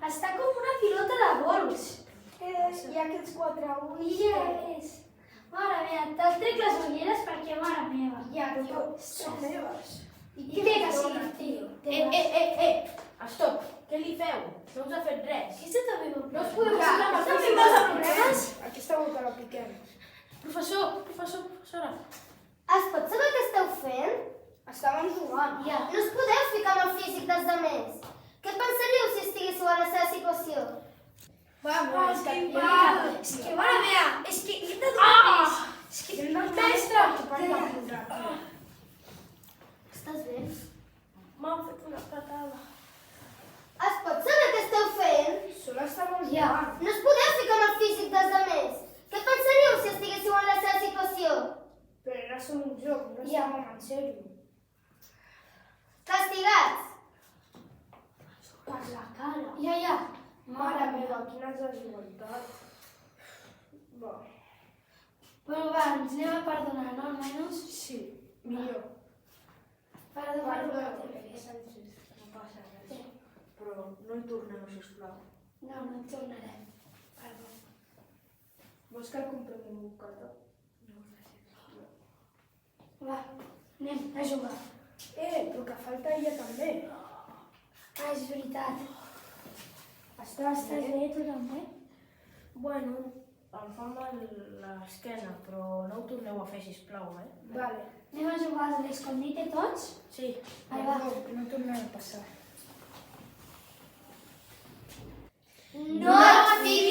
Està com una pilota de bols. I aquests 4 ulls... Ja és. Mare meva, te'l trec les ulleres perquè, mare meva. Ja, tio, són meves. I què que sí, tio? Stop! Què li feu? No us ha fet res. Aquesta també va. No us podeu Ja, posar amb aquesta els boca la problemes? Aquesta boca la piquem. Professora. Es pot saber què esteu fent? Estàvem jugant. Ja. No us podeu ficar amb el físic dels demés. Què pensaríeu si estiguéssiu a la seva situació? Vamos, És que, mare meva, és que hem de donar més. És que, mestre! Estàs bé? M'han fet una patada. Es pot saber què esteu fent? Solo estàvem Ja. jugant. No us podeu ficar amb el físic dels demés. Què pensaríeu si estiguéssiu en la seva situació? Però era solo un joc, no Ja. estàvem en sèrio. Castigats. Per la cara. Ja. Mare meva, quina desigualtat. Va, Però va, ens anem a perdonar, no, almenys? sí, millor. Perdó, Perdó, Sánchez, no passa res. Sí. Però no hi torneu, sisplau. No hi tornarem. Perdó. Vols que el comprem un bocata? No, gràcies. Va, anem a jugar. Però que falta ella també. És veritat. Estàs Estàs bé, tu també? Bueno, em fa mal l'esquena, però no ho torneu a fer, sisplau, Vale. Anem a jugar a l'escondite tots? Sí. Va. No tornarà a passar. No et fiquis